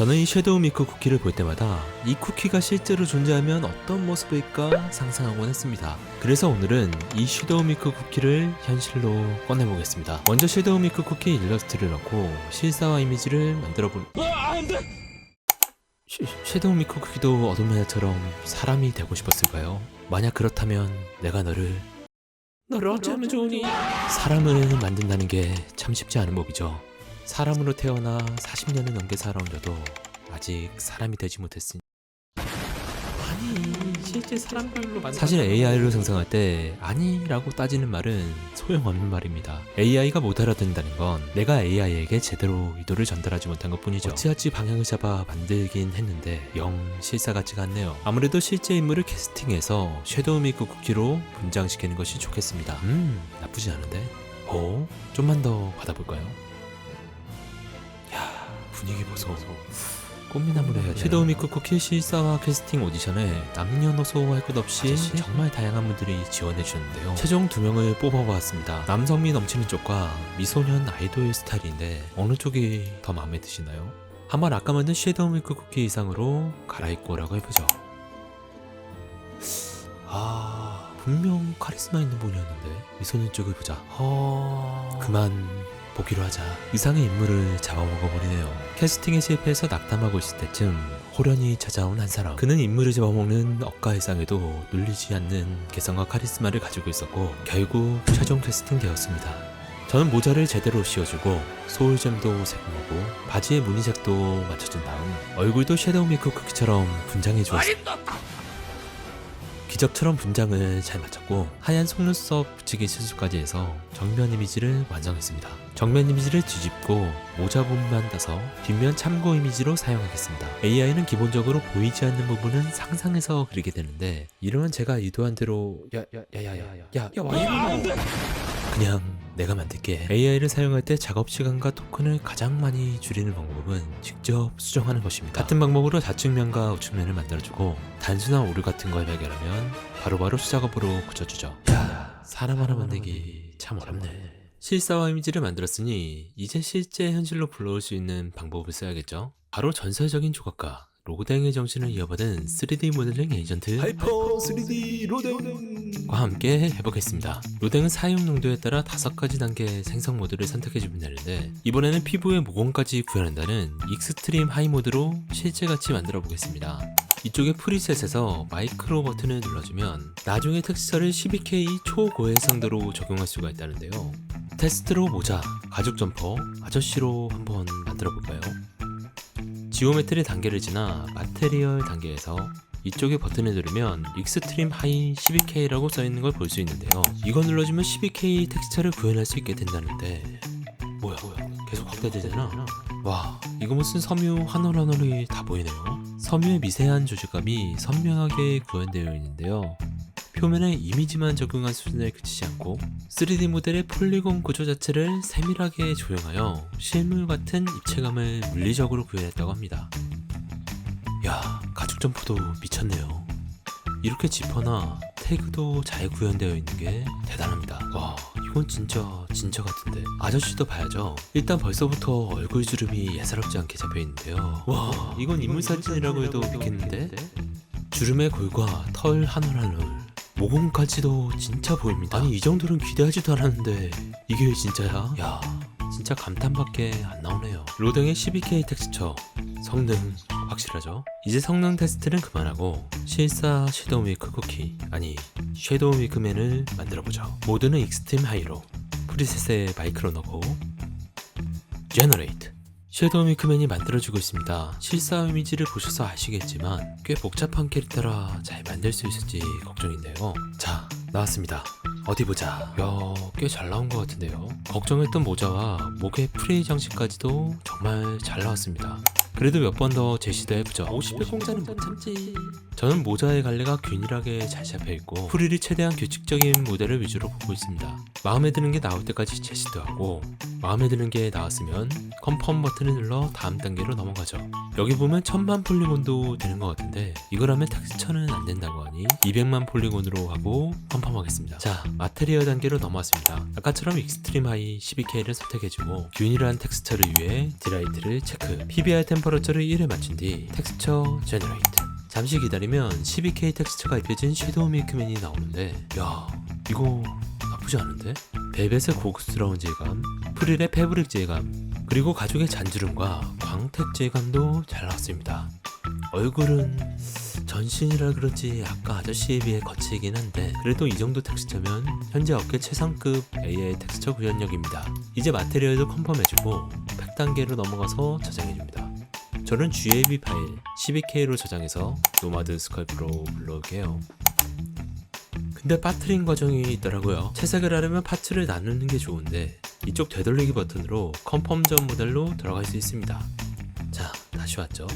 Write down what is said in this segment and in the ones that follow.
저는 이 섀도우 미크 쿠키를 볼 때마다 이 쿠키가 실제로 존재하면 어떤 모습일까 상상하곤 했습니다. 그래서 오늘은 이 섀도우 미크 쿠키를 현실로 꺼내보겠습니다. 먼저 섀도우 미크 쿠키 일러스트를 넣고 실사화 이미지를 만들어볼... 섀도우 미크 쿠키도 어둠의 해처럼 사람이 되고 싶었을까요? 만약 그렇다면 내가 너를 어찌하면 좋으니? 사람을 만든다는 게 참 쉽지 않은 법이죠. 사람으로 태어나 40년을 넘게 살아온 저도 아직 사람이 되지 못했으니. 아니, 실제 사람별로 사실 AI로 생성할 때 아니라고 따지는 말은 소용없는 말입니다. AI가 못 알아듣는다는 건 내가 AI에게 제대로 의도를 전달하지 못한 것 뿐이죠. 어찌어찌 방향을 잡아 만들긴 했는데 영 실사 같지가 않네요. 아무래도 실제 인물을 캐스팅해서 섀도우 미크 쿠키로 분장시키는 것이 좋겠습니다. 나쁘지 않은데? 좀만 더 받아볼까요? 분위기 보소. 꽃미남으로 해야 돼. 섀도우 미크 쿠키 실사화 캐스팅 오디션에 남녀노소 할 것 없이 정말 다양한 분들이 지원해 주는데요. 최종 2명을 뽑아보았습니다. 남성미 넘치는 쪽과 미소년 아이돌 스타일인데 어느 쪽이 더 마음에 드시나요? 한번 아까 만든 섀도우 미크 쿠키 이상으로 갈아입고 오라고 해보죠. 분명 카리스마 있는 분이었는데 미소년 쪽을 보자. 그만 보기로 하자. 의상의 인물을 잡아먹어버리네요. 캐스팅에 실패해서 낙담하고 있을 때쯤 호련히 찾아온 한 사람. 그는 인물을 잡아먹는 억가 의상에도 눌리지 않는 개성과 카리스마를 가지고 있었고 결국 최종 캐스팅 되었습니다. 저는 모자를 제대로 씌워주고 소울잼도 세공하고 바지의 무늬색도 맞춰준 다음 얼굴도 섀도우 미크 쿠키처럼 분장해 주었습니다. 기적처럼 분장을 잘 마쳤고 하얀 속눈썹 붙이기 실수까지 해서 정면 이미지를 완성했습니다. 정면 이미지를 뒤집고 모자 부분만 따서 뒷면 참고 이미지로 사용하겠습니다. AI는 기본적으로 보이지 않는 부분은 상상해서 그리게 되는데 이러면 제가 의도한 대로 그냥 내가 만들게. AI를 사용할 때 작업 시간과 토큰을 가장 많이 줄이는 방법은 직접 수정하는 것입니다. 같은 방법으로 좌측면과 우측면을 만들어주고 단순한 오류 같은 걸 발견하면 바로바로 수작업으로 고쳐주죠. 사람 하나 만들기 참 어렵네. 실사화 이미지를 만들었으니 이제 실제 현실로 불러올 수 있는 방법을 써야겠죠. 바로 전설적인 조각가 로댕의 정신을 이어받은 3D 모델링 에이전트 하이퍼 3D 로댕과 함께 해보겠습니다. 로댕은 사용 농도에 따라 5가지 단계의 생성 모드를 선택해주면 되는데 이번에는 피부의 모공까지 구현한다는 익스트림 하이 모드로 실제같이 만들어 보겠습니다. 이쪽에 프리셋에서 마이크로 버튼을 눌러주면 나중에 텍스처를 12K 초고해상도로 적용할 수가 있다는데요. 테스트로 모자, 가죽 점퍼, 아저씨로 한번 만들어 볼까요? 지오메트리 단계를 지나 마테리얼 단계에서 이쪽에 버튼을 누르면 익스트림 하이 12K라고 써있는 걸 볼 수 있는데요. 이거 눌러주면 12K 텍스처를 구현할 수 있게 된다는데 뭐야 계속 확대되잖아. 와, 이거 무슨 섬유 한 올 한 올이 다 보이네요. 섬유의 미세한 조직감이 선명하게 구현되어 있는데요. 표면에 이미지만 적용한 수준에 그치지 않고 3D 모델의 폴리곤 구조 자체를 세밀하게 조형하여 실물 같은 입체감을 물리적으로 구현했다고 합니다. 야, 가죽 점퍼도 미쳤네요. 이렇게 지퍼나 태그도 잘 구현되어 있는 게 대단합니다. 와, 이건 진짜 같은데. 아저씨도 봐야죠. 일단 벌써부터 얼굴 주름이 예사롭지 않게 잡혀있는데요. 와, 이건 인물 사진이라고 해도 믿겠는데? 주름의 골과 털 한 올 한 올, 모공까지도 진짜 보입니다. 아니, 이 정도는 기대하지도 않았는데 이게 진짜야? 야, 진짜 감탄밖에 안 나오네요. 로댕의 12K 텍스처 성능 확실하죠? 이제 성능 테스트는 그만하고 실사 섀도우 미크 쿠키, 아니 섀도우 미크맨을 만들어보죠. 모드는 익스트림 하이로 프리셋에 마이크로 넣고 제너레이트. 섀도우 미크맨이 만들어지고 있습니다. 실사 이미지를 보셔서 아시겠지만 꽤 복잡한 캐릭터라 잘 만들 수 있을지 걱정인데요. 자, 나왔습니다. 어디 보자. 꽤 잘 나온 것 같은데요. 걱정했던 모자와 목의 프레이 장식까지도 정말 잘 나왔습니다. 그래도 몇 번 더 제시도 해보죠. 50배 공짜는 못 참지. 저는 모자의 갈래가 균일하게 잘 잡혀있고 프릴이 최대한 규칙적인 모델을 위주로 보고 있습니다. 마음에 드는 게 나올 때까지 제시도 하고 마음에 드는 게 나왔으면 컨펌 버튼을 눌러 다음 단계로 넘어가죠. 여기 보면 1000만 폴리곤도 되는 것 같은데 이걸 하면 텍스처는 안 된다고 하니 200만 폴리곤으로 하고 컨펌하겠습니다. 자, 마테리얼 단계로 넘어왔습니다. 아까처럼 익스트림 하이 12K를 선택해주고 균일한 텍스처를 위해 드라이트를 체크. PBR 템 템퍼러처를 1에 맞춘 뒤 텍스처 제너레이트. 잠시 기다리면 12K 텍스처가 입혀진 섀도우 메이크맨이 나오는데, 야, 이거 나쁘지 않은데? 벨벳의 고급스러운 질감, 프릴의 패브릭 질감, 그리고 가죽의 잔주름과 광택 질감도 잘 나왔습니다. 얼굴은 전신이라 그런지 아까 아저씨에 비해 거치긴 한데, 그래도 이 정도 텍스처면 현재 업계 최상급 AI 텍스처 구현력입니다. 이제 마테리얼도 컨펌해주고 팩 단계로 넘어가서 저장해줍니다. 저는 GAV 파일 12K로 저장해서 노마드 스컬프로 불러올게요. 근데 빠트린 과정이 있더라고요. 채색을 하려면 파츠를 나누는 게 좋은데 이쪽 되돌리기 버튼으로 컨펌 전 모델로 들어갈 수 있습니다. 자, 다시 왔죠.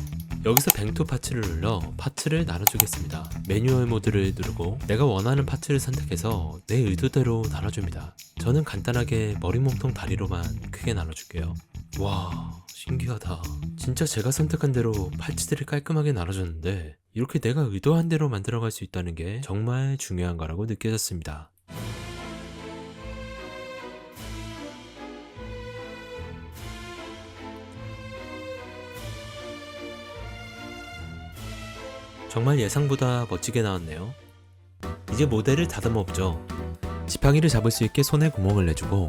여기서 뱅투 파츠를 눌러 파츠를 나눠주겠습니다. 매뉴얼 모드를 누르고 내가 원하는 파츠를 선택해서 내 의도대로 나눠줍니다. 저는 간단하게 머리, 몸통, 다리로만 크게 나눠줄게요. 와, 신기하다. 진짜 제가 선택한 대로 파츠들이 깔끔하게 나눠졌는데 이렇게 내가 의도한 대로 만들어갈 수 있다는 게 정말 중요한 거라고 느껴졌습니다. 정말 예상보다 멋지게 나왔네요. 이제 모델을 다듬어보죠. 지팡이를 잡을 수 있게 손에 구멍을 내주고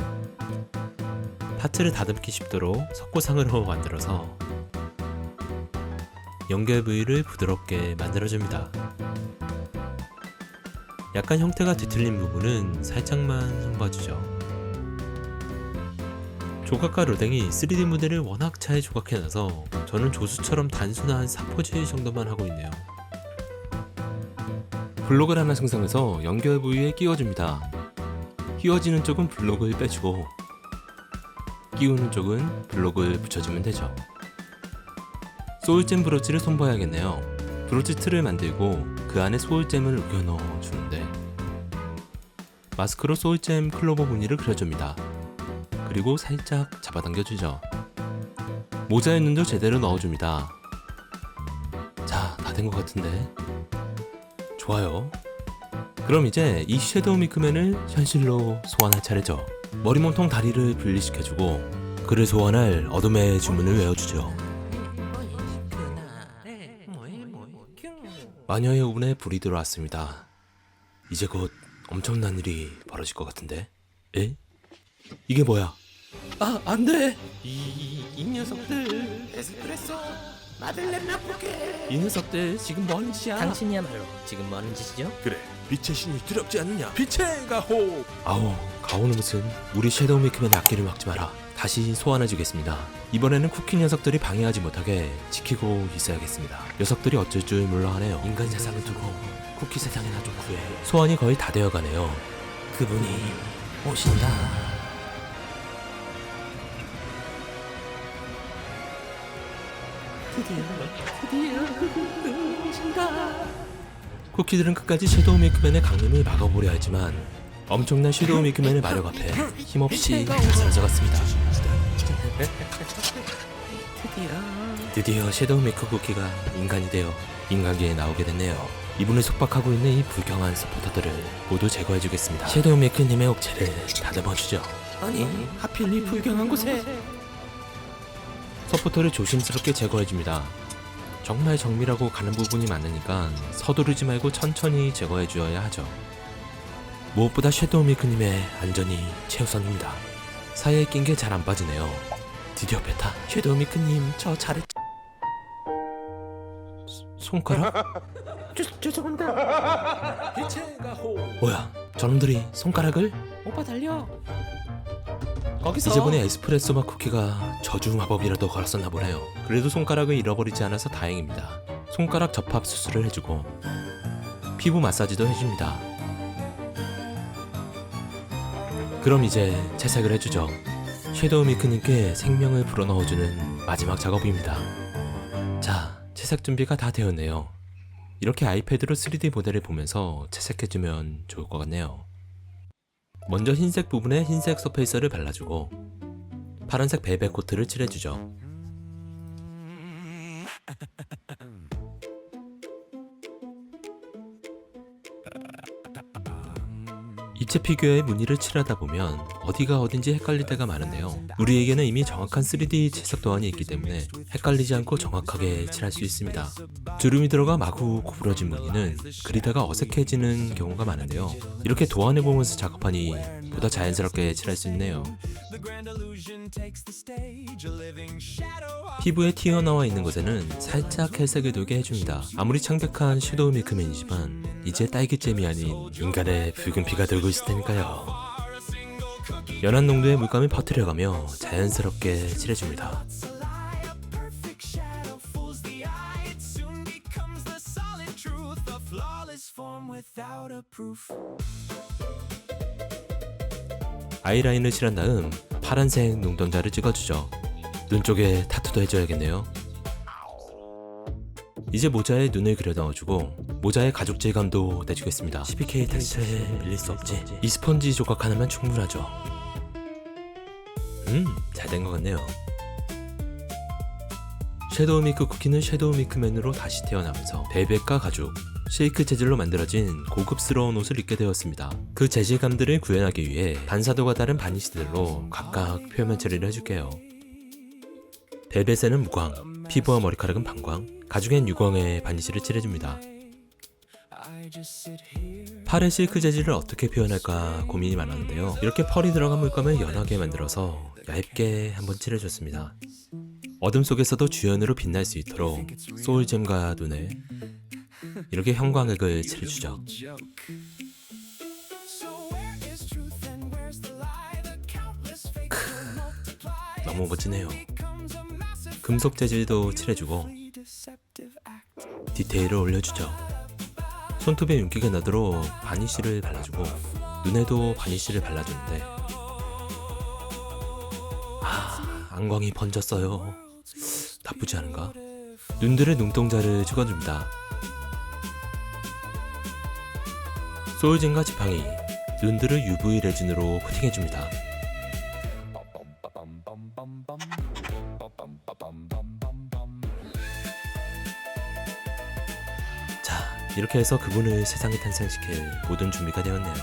파츠를 다듬기 쉽도록 석고상으로 만들어서 연결 부위를 부드럽게 만들어줍니다. 약간 형태가 뒤틀린 부분은 살짝만 손봐주죠. 조각과 로댕이 3D 모델을 워낙 잘 조각해놔서 저는 조수처럼 단순한 4포즈 정도만 하고 있네요. 블록을 하나 생성해서 연결 부위에 끼워줍니다. 끼워지는 쪽은 블록을 빼주고 끼우는 쪽은 블록을 붙여주면 되죠. 소울잼 브러치를 손봐야겠네요. 브러치 틀을 만들고 그 안에 소울잼을 우겨 넣어주는데 마스크로 소울잼 클로버 무늬를 그려줍니다. 그리고 살짝 잡아당겨주죠. 모자의 눈도 제대로 넣어줍니다. 자, 다 된 것 같은데? 좋아요. 그럼 이제 이 섀도우 미크맨을 현실로 소환할 차례죠. 머리, 몸통, 다리를 분리시켜주고 그를 소환할 어둠의 주문을 외워주죠. 마녀의 오븐에 불이 들어왔습니다. 이제 곧 엄청난 일이 벌어질 것 같은데? 에? 이게 뭐야? 아, 안 돼! 이 녀석들! 에스프레소! 마들렌 라포게! 이 녀석들 지금 뭐 하는 짓이야? 당신이야말로 지금 뭐 하는 짓이죠? 그래, 빛의 신이 두렵지 않느냐? 빛의 가호! 아우, 가오는 무슨. 우리 섀도우 메이크맨의 앞길을 막지 마라. 다시 소환해주겠습니다. 이번에는 쿠키 녀석들이 방해하지 못하게 지키고 있어야겠습니다. 녀석들이 어쩔 줄 몰라 하네요. 인간 세상을 두고 쿠키 세상이나 좀 구해. 소환이 거의 다 되어가네요. 그분이 오신다. 드디어 오신다. 쿠키들은 끝까지 섀도우 메이크맨의 강림을 막아보려 하지만 엄청난 섀도우 메이크맨의 마력 앞에 힘없이 사라져갔습니다. 드디어 섀도우 메이커 쿠키가 인간이 되어 인간계에 나오게 됐네요. 이분을 속박하고 있는 이 불경한 서포터들을 모두 제거해주겠습니다. 섀도우 메이커님의 옥체를 다듬어주죠. 아니, 하필 이 불경한 곳에. 서포터를 조심스럽게 제거해줍니다. 정말 정밀하고 가는 부분이 많으니까 서두르지 말고 천천히 제거해주어야 하죠. 무엇보다 섀도우 메이커님의 안전이 최우선입니다. 사이에 낀 게 잘 안 빠지네요. 드디어 베타. 섀도우 메이커님, 저 잘했... 손가락? 죄송합니다. 빛의 가호! 뭐야, 저놈들이 손가락을? 오빠 달려. 거기서. 이제 보니 에스프레소 맛 쿠키가 저주 마법이라도 걸었었나 보네요. 그래도 손가락을 잃어버리지 않아서 다행입니다. 손가락 접합 수술을 해주고 피부 마사지도 해줍니다. 그럼 이제 채색을 해주죠. 섀도우 메이커님께 생명을 불어넣어주는 마지막 작업입니다. 자, 채색 준비가 다 되었네요. 이렇게 아이패드로 3D 모델을 보면서 채색해주면 좋을 것 같네요. 먼저 흰색 부분에 흰색 서페이서를 발라주고 파란색 벨벳 코트를 칠해주죠. 입체 피규어의 무늬를 칠하다 보면 어디가 어딘지 헷갈릴 때가 많은데요. 우리에게는 이미 정확한 3D 채석 도안이 있기 때문에 헷갈리지 않고 정확하게 칠할 수 있습니다. 주름이 들어가 마구 구부러진 무늬는 그리다가 어색해지는 경우가 많은데요. 이렇게 도안을 보면서 작업하니 보다 자연스럽게 칠할 수 있네요. 피부에 튀어나와 있는 곳에는 살짝 헬색을 돌게 해줍니다. 아무리 창백한 섀도우 밀크맨이지만 이제 딸기잼이 아닌 인간의 붉은 피가 돌고 있을 테니까요. 연한 농도의 물감을 퍼뜨려가며 자연스럽게 칠해줍니다. 아이라인을 칠한 다음 파란색 눈동자를 찍어주죠. 눈 쪽에 타투도 해줘야겠네요. 이제 모자에 눈을 그려 넣어주고 모자에 가죽 질감도 내주겠습니다. 12K 텍스처에 밀릴 수 없지. 이 스펀지 조각 하나면 충분하죠. 잘 된 것 같네요. 섀도우 밀크 쿠키는 섀도우 밀크맨으로 다시 태어나면서 벨벳과 가죽, 실크 재질로 만들어진 고급스러운 옷을 입게 되었습니다. 그 재질감들을 구현하기 위해 반사도가 다른 바니쉬들로 각각 표면 처리를 해줄게요. 벨벳에는 무광, 피부와 머리카락은 반광, 가죽엔 유광의 바니쉬를 칠해줍니다. 팔의 실크 재질을 어떻게 표현할까 고민이 많았는데요. 이렇게 펄이 들어간 물감을 연하게 만들어서 얇게 한번 칠해줬습니다. 어둠 속에서도 주연으로 빛날 수 있도록 소울잼과 눈에 이렇게 형광색을 칠해주죠. 너무 멋지네요. 금속 재질도 칠해주고 디테일을 올려주죠. 손톱에 윤기가 나도록 바니쉬를 발라주고 눈에도 바니쉬를 발라주는데 안광이 번졌어요. 나쁘지 않은가? 눈들의 눈동자를 찍어줍니다. 소울잼과 지팡이, 눈들을 UV 레진으로 코팅해줍니다. 자, 이렇게 해서 그분을 세상에 탄생시킬 모든 준비가 되었네요.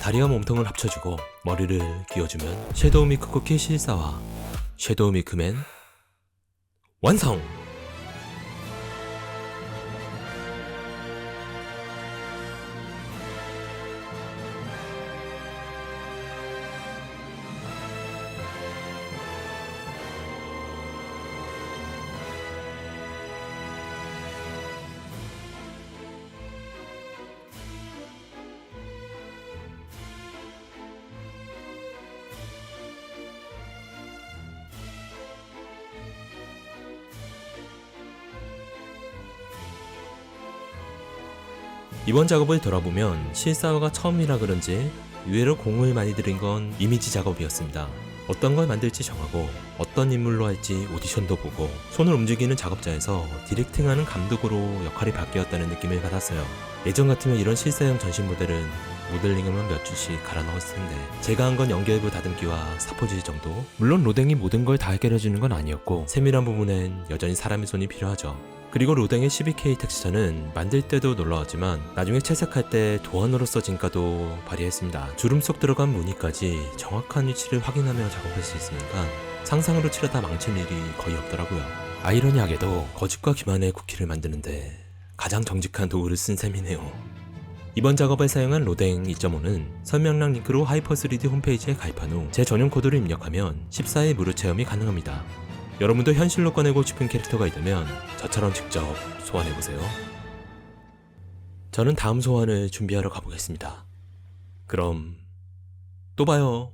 다리와 몸통을 합쳐주고 머리를 끼워주면 섀도우 밀크 쿠키 실사와 섀도우 밀크맨 완성! 이번 작업을 돌아보면 실사화가 처음이라 그런지 의외로 공을 많이 들인 건 이미지 작업이었습니다. 어떤 걸 만들지 정하고 어떤 인물로 할지 오디션도 보고 손을 움직이는 작업자에서 디렉팅하는 감독으로 역할이 바뀌었다는 느낌을 받았어요. 예전 같으면 이런 실사형 전신 모델은 모델링에만 몇 줄씩 갈아 넣었을 텐데 제가 한 건 연결부 다듬기와 사포질 정도? 물론 로댕이 모든 걸 다 해결해주는 건 아니었고 세밀한 부분엔 여전히 사람의 손이 필요하죠. 그리고 로댕의 12K 텍스처는 만들 때도 놀라웠지만 나중에 채색할 때 도안으로서 진가도 발휘했습니다. 주름 속 들어간 무늬까지 정확한 위치를 확인하며 작업할 수 있으니까 상상으로 칠하다 망칠 일이 거의 없더라고요. 아이러니하게도 거짓과 기만의 쿠키를 만드는데 가장 정직한 도구를 쓴 셈이네요. 이번 작업에 사용한 로댕 2.5는 설명란 링크로 하이퍼3D 홈페이지에 가입한 후 제 전용 코드를 입력하면 14일 무료 체험이 가능합니다. 여러분도 현실로 꺼내고 싶은 캐릭터가 있다면 저처럼 직접 소환해보세요. 저는 다음 소환을 준비하러 가보겠습니다. 그럼 또 봐요.